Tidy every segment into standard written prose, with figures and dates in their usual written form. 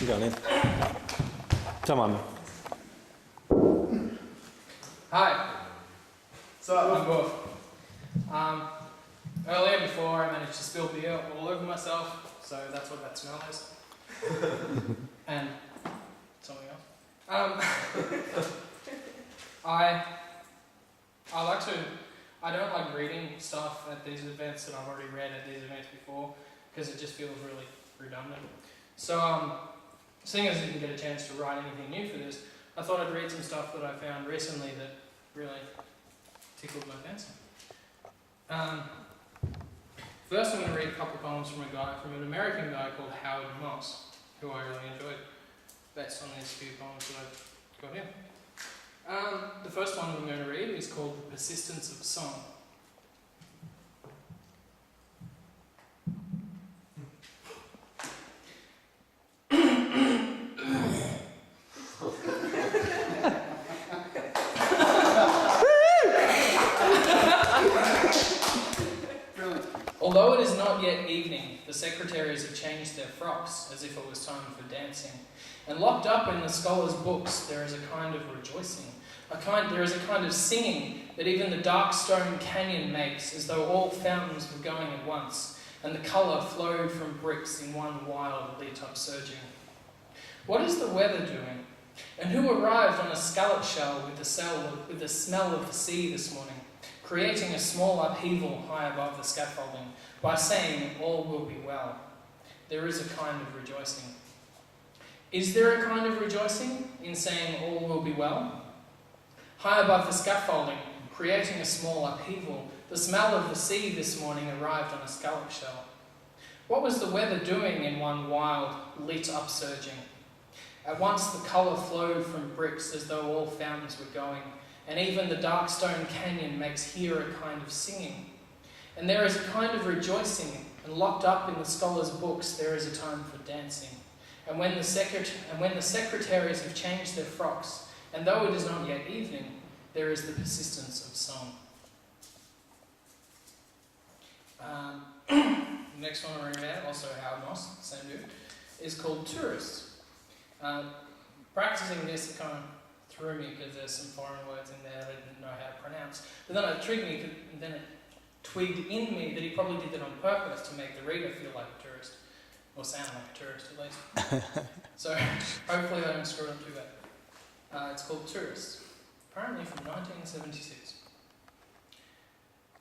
going in. Come on. Hi. So I'm Boof. Earlier before I managed to spill beer all over myself, so that's what that smell is. And something else. I don't like reading stuff at these events that I've already read at these events before, because it just feels really redundant. So seeing as I didn't get a chance to write anything new for this, I thought I'd read some stuff that I found recently that really tickled my fancy. First I'm going to read a couple of poems from an American guy called Howard Moss, who I really enjoyed, based on these few poems that I've got here. The first one I'm going to read is called The Persistence of Song. Although it is not yet evening, the secretaries have changed their frocks as if it was time for dancing. And locked up in the scholars' books there is a kind of rejoicing. There is a kind of singing that even the dark stone canyon makes, as though all fountains were going at once, and the colour flowed from bricks in one wild lit-up surging. What is the weather doing? And who arrived on a scallop shell with the smell of the sea this morning, creating a small upheaval high above the scaffolding, by saying all will be well? There is a kind of rejoicing. Is there a kind of rejoicing in saying all will be well? High above the scaffolding, creating a small upheaval, the smell of the sea this morning arrived on a scallop shell. What was the weather doing in one wild, lit upsurging? At once the colour flowed from bricks as though all fountains were going, and even the dark stone canyon makes here a kind of singing. And there is a kind of rejoicing, and locked up in the scholars' books there is a time for dancing. And when the secretaries have changed their frocks, and though it is not yet evening, there is the persistence of song. The next one I read, also Howard Moss, same dude, is called Tourists. Practicing this, it kind of threw me because there's some foreign words in there that I didn't know how to pronounce. But then it twigged in me that he probably did that on purpose to make the reader feel like a tourist, or sound like a tourist at least. So hopefully I don't screw it up too bad. It's called Tourists, apparently from 1976.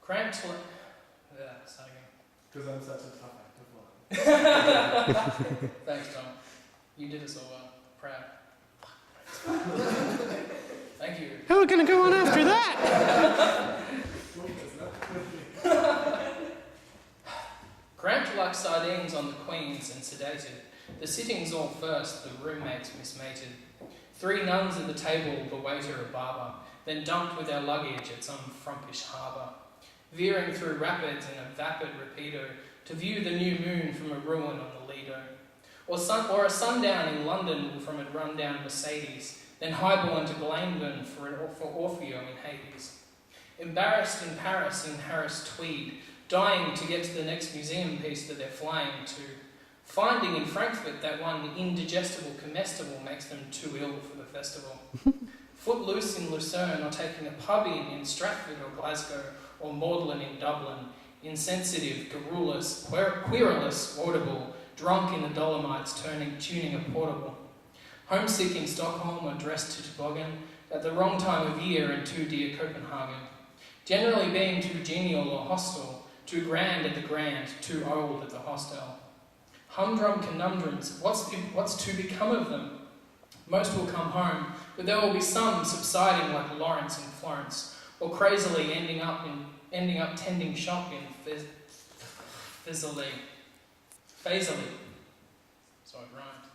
Start again. Because I'm such a tough active one. Thanks, Tom. You did us all well. Proud. Thank you. Who are going to go on after that? Cramped like sardines on the queens and sedated. The sittings all first, the roommates mismated. 3 nuns at the table, the waiter a barber, then dumped with our luggage at some frumpish harbour. Veering through rapids in a vapid rapido to view the new moon from a ruin on the Lido. Or a sundown in London from a run-down Mercedes, then highborn to Glanburn for Orfeo in Hades. Embarrassed in Paris in Harris tweed, dying to get to the next museum piece that they're flying to. Finding in Frankfurt that one indigestible comestible makes them too ill for the festival. Footloose in Lucerne, or taking a pub in Stratford or Glasgow, or Magdalen in Dublin. Insensitive, garrulous, querulous, audible, drunk in the Dolomites, tuning a portable. Homesick in Stockholm or dressed to toboggan, at the wrong time of year in too dear Copenhagen. Generally being too genial or hostile, too grand at the grand, too old at the hostel. Humdrum conundrums, what's to become of them? Most will come home, but there will be some subsiding like Lawrence in Florence, or crazily ending up tending shop in Fazoli. So it rhymed.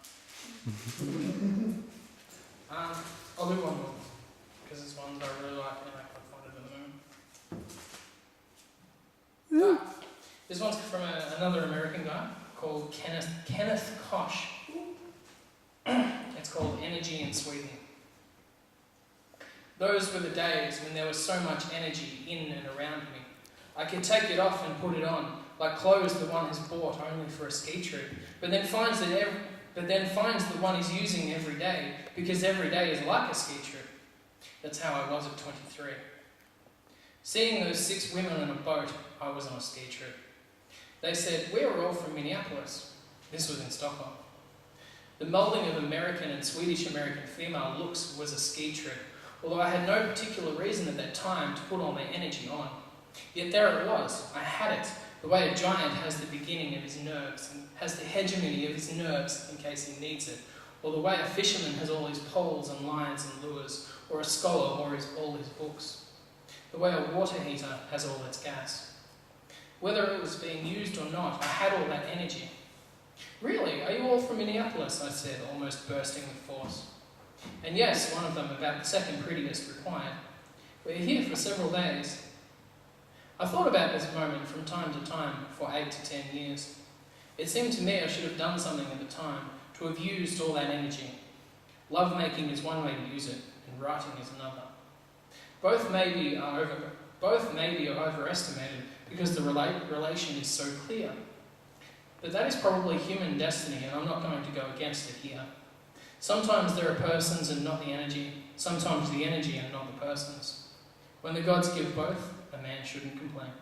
I'll do one more, because it's one that I really like and I can't find it at the moment. This one's from another American guy called Kenneth Koch. It's called Energy in Sweden. Those were the days when there was so much energy in and around me. I could take it off and put it on, like clothes that one has bought only for a ski trip, but then finds that but then finds the one he's using every day, because every day is like a ski trip. That's how I was at 23. Seeing those 6 women on a boat, I was on a ski trip. They said, "We are all from Minneapolis." This was in Stockholm. The moulding of American and Swedish-American female looks was a ski trip, although I had no particular reason at that time to put all my energy on. Yet there it was. I had it, the way a giant has the beginning of his nerves, and has the hegemony of his nerves in case he needs it, or the way a fisherman has all his poles and lines and lures, or a scholar all his books, the way a water heater has all its gas. Whether it was being used or not, I had all that energy. "Really? Are you all from Minneapolis?" I said, almost bursting with force. And yes, one of them, about the second prettiest, replied, "We're here for several days." I thought about this moment from time to time for 8 to 10 years. It seemed to me I should have done something at the time to have used all that energy. Love-making is one way to use it, and writing is another. Both maybe are overestimated because the relation is so clear. But that is probably human destiny, and I'm not going to go against it here. Sometimes there are persons and not the energy, sometimes the energy and not the persons. When the gods give both, a man shouldn't complain.